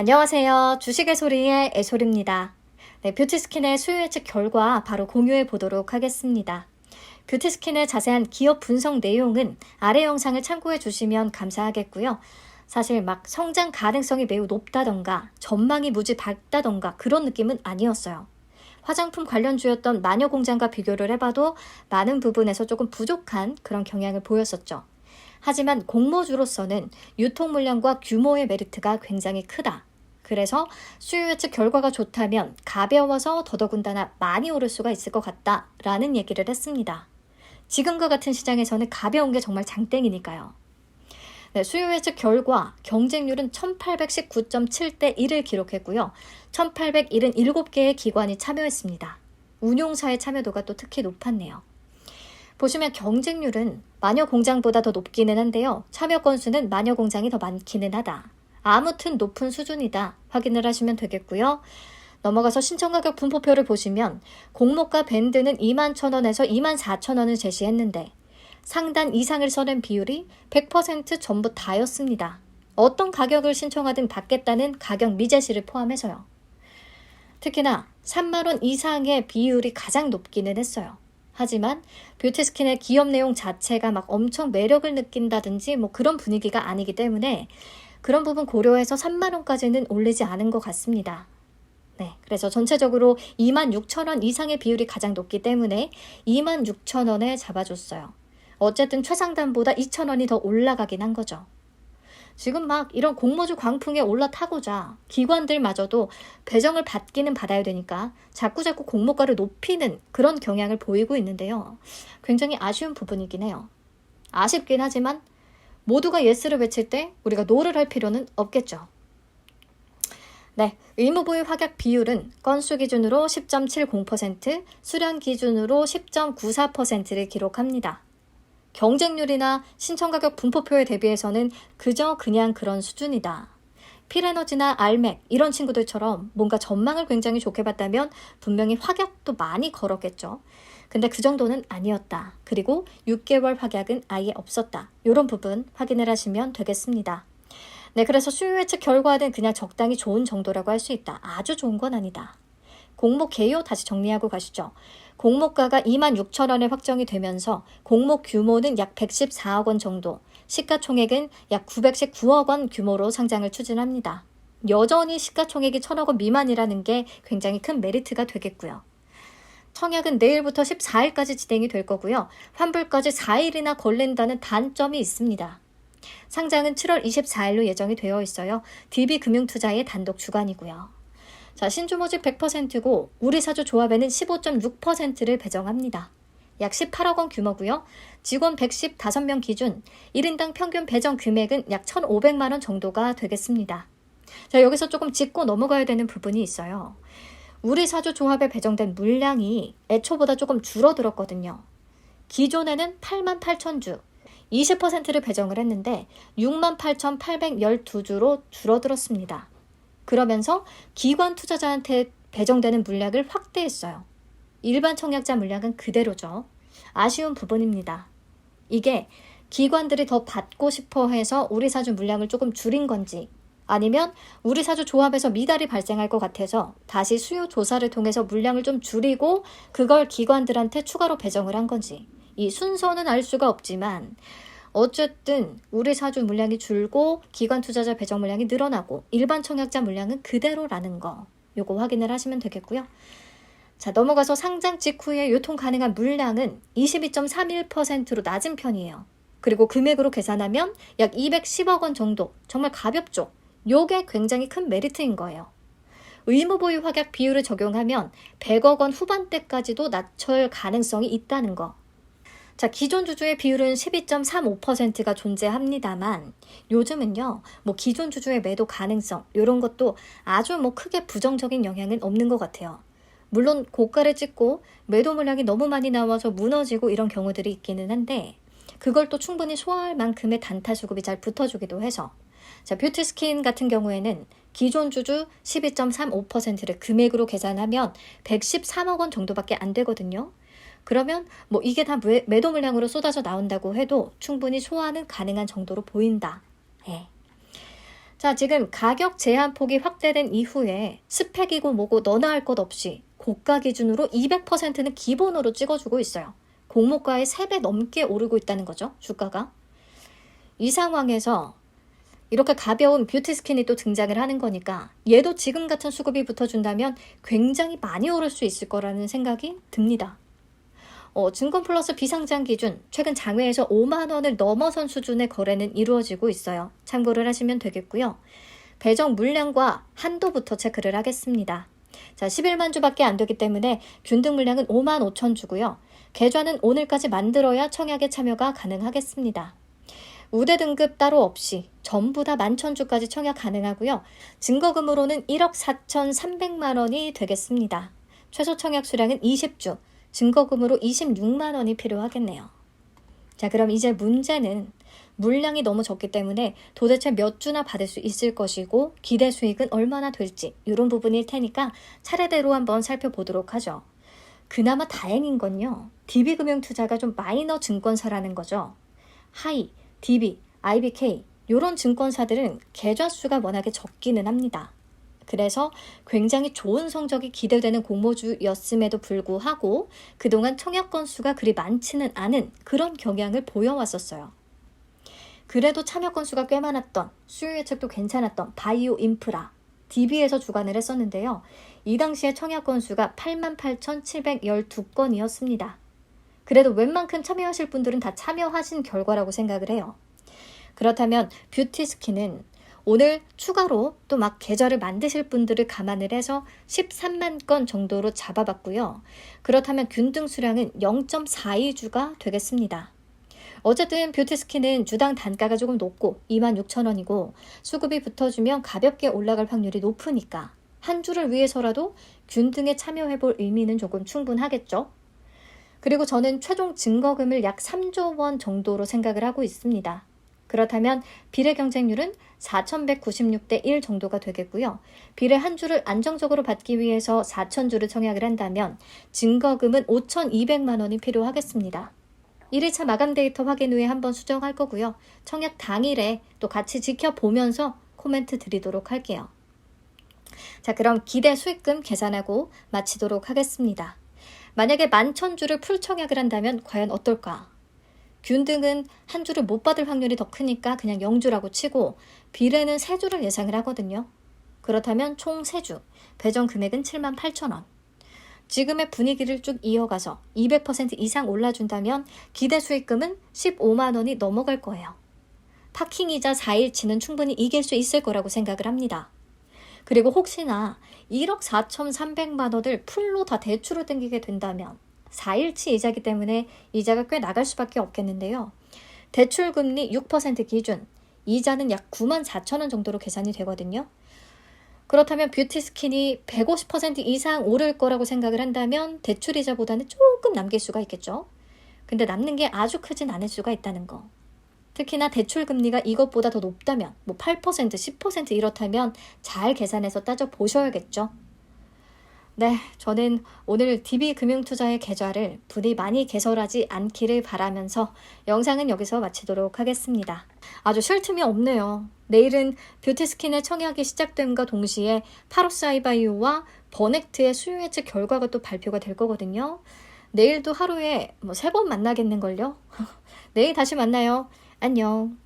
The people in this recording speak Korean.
안녕하세요. 주식의 소리의 애솔입니다. 네, 뷰티스킨의 수요 예측 결과 바로 공유해 보도록 하겠습니다. 뷰티스킨의 자세한 기업 분석 내용은 아래 영상을 참고해 주시면 감사하겠고요. 사실 막 성장 가능성이 매우 높다던가 전망이 무지 밝다던가 그런 느낌은 아니었어요. 화장품 관련주였던 마녀공장과 비교를 해봐도 많은 부분에서 조금 부족한 그런 경향을 보였었죠. 하지만 공모주로서는 유통 물량과 규모의 메리트가 굉장히 크다. 그래서 수요 예측 결과가 좋다면 가벼워서 더더군다나 많이 오를 수가 있을 것 같다라는 얘기를 했습니다. 지금과 같은 시장에서는 가벼운 게 정말 장땡이니까요. 네, 수요 예측 결과 경쟁률은 1819.7대 1을 기록했고요. 1877개의 기관이 참여했습니다. 운용사의 참여도가 또 특히 높았네요. 보시면 경쟁률은 마녀공장보다 더 높기는 한데요. 참여 건수는 마녀공장이 더 많기는 하다. 아무튼 높은 수준이다 확인을 하시면 되겠고요. 넘어가서 신청가격 분포표를 보시면 공모가 밴드는 21,000원에서 24,000원을 제시했는데 상단 이상을 써낸 비율이 100% 전부 다였습니다. 어떤 가격을 신청하든 받겠다는 가격 미제시를 포함해서요. 특히나 3만원 이상의 비율이 가장 높기는 했어요. 하지만 뷰티스킨의 기업 내용 자체가 막 엄청 매력을 느낀다든지 뭐 그런 분위기가 아니기 때문에 그런 부분 고려해서 3만원까지는 올리지 않은 것 같습니다. 네, 그래서 전체적으로 26,000원 이상의 비율이 가장 높기 때문에 26,000원에 잡아줬어요. 어쨌든 최상단보다 2,000원이 더 올라가긴 한 거죠. 지금 막 이런 공모주 광풍에 올라타고자 기관들마저도 배정을 받기는 받아야 되니까 자꾸자꾸 공모가를 높이는 그런 경향을 보이고 있는데요. 굉장히 아쉬운 부분이긴 해요. 아쉽긴 하지만 모두가 예스를 외칠 때 우리가 노를 할 필요는 없겠죠. 네, 의무보유 확약 비율은 건수 기준으로 10.70%, 수량 기준으로 10.94%를 기록합니다. 경쟁률이나 신청가격 분포표에 대비해서는 그저 그냥 그런 수준이다. 필에너지나 알맥 이런 친구들처럼 뭔가 전망을 굉장히 좋게 봤다면 분명히 확약도 많이 걸었겠죠. 근데 그 정도는 아니었다. 그리고 6개월 확약은 아예 없었다. 이런 부분 확인을 하시면 되겠습니다. 네, 그래서 수요 예측 결과는 그냥 적당히 좋은 정도라고 할 수 있다. 아주 좋은 건 아니다. 공모 개요 다시 정리하고 가시죠. 공모가가 26,000원에 확정이 되면서 공모 규모는 약 114억 원 정도, 시가총액은 약 919억 원 규모로 상장을 추진합니다. 여전히 시가총액이 1,000억 원 미만이라는 게 굉장히 큰 메리트가 되겠고요. 청약은 내일부터 14일까지 진행이 될 거고요. 환불까지 4일이나 걸린다는 단점이 있습니다. 상장은 7월 24일로 예정이 되어 있어요. DB금융투자의 단독 주관이고요. 자, 신주 모집 100%고 우리사주 조합에는 15.6%를 배정합니다. 약 18억 원 규모고요. 직원 115명 기준 1인당 평균 배정 금액은 약 1,500만 원 정도가 되겠습니다. 자, 여기서 조금 짚고 넘어가야 되는 부분이 있어요. 우리사주 조합에 배정된 물량이 애초보다 조금 줄어들었거든요. 기존에는 88,000주, 20%를 배정을 했는데 68,812주로 줄어들었습니다. 그러면서 기관 투자자한테 배정되는 물량을 확대했어요. 일반 청약자 물량은 그대로죠. 아쉬운 부분입니다. 이게 기관들이 더 받고 싶어 해서 우리사주 물량을 조금 줄인 건지 아니면 우리사주 조합에서 미달이 발생할 것 같아서 다시 수요 조사를 통해서 물량을 좀 줄이고 그걸 기관들한테 추가로 배정을 한 건지 이 순서는 알 수가 없지만 어쨌든 우리사주 물량이 줄고 기관 투자자 배정 물량이 늘어나고 일반 청약자 물량은 그대로라는 거 요거 확인을 하시면 되겠고요. 자, 넘어가서 상장 직후에 유통 가능한 물량은 22.31%로 낮은 편이에요. 그리고 금액으로 계산하면 약 210억 원 정도 정말 가볍죠. 요게 굉장히 큰 메리트인 거예요. 의무보유 확약 비율을 적용하면 100억 원 후반대까지도 낮출 가능성이 있다는 거. 자, 기존 주주의 비율은 12.35%가 존재합니다만 요즘은요, 뭐 기존 주주의 매도 가능성 이런 것도 아주 뭐 크게 부정적인 영향은 없는 것 같아요. 물론 고가를 찍고 매도 물량이 너무 많이 나와서 무너지고 이런 경우들이 있기는 한데 그걸 또 충분히 소화할 만큼의 단타 수급이 잘 붙어주기도 해서 자, 뷰티스킨 같은 경우에는 기존 주주 12.35%를 금액으로 계산하면 113억 원 정도밖에 안 되거든요. 그러면 뭐 이게 다 매도 물량으로 쏟아져 나온다고 해도 충분히 소화는 가능한 정도로 보인다. 예. 자, 지금 가격 제한폭이 확대된 이후에 스펙이고 뭐고 너나 할 것 없이 고가 기준으로 200%는 기본으로 찍어주고 있어요. 공모가의 3배 넘게 오르고 있다는 거죠, 주가가. 이 상황에서 이렇게 가벼운 뷰티 스킨이 또 등장을 하는 거니까 얘도 지금 같은 수급이 붙어준다면 굉장히 많이 오를 수 있을 거라는 생각이 듭니다. 증권 플러스 비상장 기준 최근 장외에서 5만 원을 넘어선 수준의 거래는 이루어지고 있어요. 참고를 하시면 되겠고요. 배정 물량과 한도부터 체크를 하겠습니다. 자, 11만 주밖에 안 되기 때문에 균등 물량은 5만 5천 주고요. 계좌는 오늘까지 만들어야 청약에 참여가 가능하겠습니다. 우대 등급 따로 없이 전부 다 11,000주까지 청약 가능하고요. 증거금으로는 1억 4,300만 원이 되겠습니다. 최소 청약 수량은 20주, 증거금으로 26만 원이 필요하겠네요. 자, 그럼 이제 문제는 물량이 너무 적기 때문에 도대체 몇 주나 받을 수 있을 것이고 기대 수익은 얼마나 될지 이런 부분일 테니까 차례대로 한번 살펴보도록 하죠. 그나마 다행인 건요. DB금융투자가 좀 마이너 증권사라는 거죠. 하이, DB, IBK 이런 증권사들은 계좌 수가 워낙에 적기는 합니다. 그래서 굉장히 좋은 성적이 기대되는 공모주였음에도 불구하고 그동안 청약 건수가 그리 많지는 않은 그런 경향을 보여왔었어요. 그래도 참여 건수가 꽤 많았던, 수요 예측도 괜찮았던 바이오 인프라, DB에서 주관을 했었는데요. 이 당시에 청약 건수가 88,712건이었습니다. 그래도 웬만큼 참여하실 분들은 다 참여하신 결과라고 생각을 해요. 그렇다면 뷰티 스킨은 오늘 추가로 또 막 계좌를 만드실 분들을 감안을 해서 13만 건 정도로 잡아봤고요. 그렇다면 균등 수량은 0.42주가 되겠습니다. 어쨌든 뷰티 스킨은 주당 단가가 조금 높고 26,000원이고 수급이 붙어주면 가볍게 올라갈 확률이 높으니까 한 주를 위해서라도 균등에 참여해볼 의미는 조금 충분하겠죠. 그리고 저는 최종 증거금을 약 3조 원 정도로 생각을 하고 있습니다. 그렇다면 비례 경쟁률은 4,196대 1 정도가 되겠고요. 비례 한 주를 안정적으로 받기 위해서 4,000주를 청약을 한다면 증거금은 5,200만 원이 필요하겠습니다. 1일차 마감 데이터 확인 후에 한번 수정할 거고요. 청약 당일에 또 같이 지켜보면서 코멘트 드리도록 할게요. 자, 그럼 기대 수익금 계산하고 마치도록 하겠습니다. 만약에 11,000주를 풀 청약을 한다면 과연 어떨까? 균등은 한 주를 못 받을 확률이 더 크니까 그냥 0주라고 치고 비례는 3주를 예상을 하거든요. 그렇다면 총 3주, 배정 금액은 78,000원. 지금의 분위기를 쭉 이어가서 200% 이상 올라준다면 기대 수익금은 15만 원이 넘어갈 거예요. 파킹이자 4일치는 충분히 이길 수 있을 거라고 생각을 합니다. 그리고 혹시나 1억 4,300만 원을 풀로 다 대출을 땡기게 된다면 4일치 이자기 때문에 이자가 꽤 나갈 수밖에 없겠는데요. 대출금리 6% 기준, 이자는 약 94,000원 정도로 계산이 되거든요. 그렇다면 뷰티 스킨이 150% 이상 오를 거라고 생각을 한다면 대출이자보다는 조금 남길 수가 있겠죠. 근데 남는 게 아주 크진 않을 수가 있다는 거. 특히나 대출금리가 이것보다 더 높다면 8%, 10% 이렇다면 잘 계산해서 따져보셔야겠죠. 네, 저는 오늘 DB금융투자의 계좌를 부디 많이 개설하지 않기를 바라면서 영상은 여기서 마치도록 하겠습니다. 아주 쉴 틈이 없네요. 내일은 뷰티스킨의 청약이 시작됨과 동시에 파로스아이바이오와 버넥트의 수요 예측 결과가 또 발표가 될 거거든요. 내일도 하루에 3번 만나겠는걸요? 내일 다시 만나요. 안녕.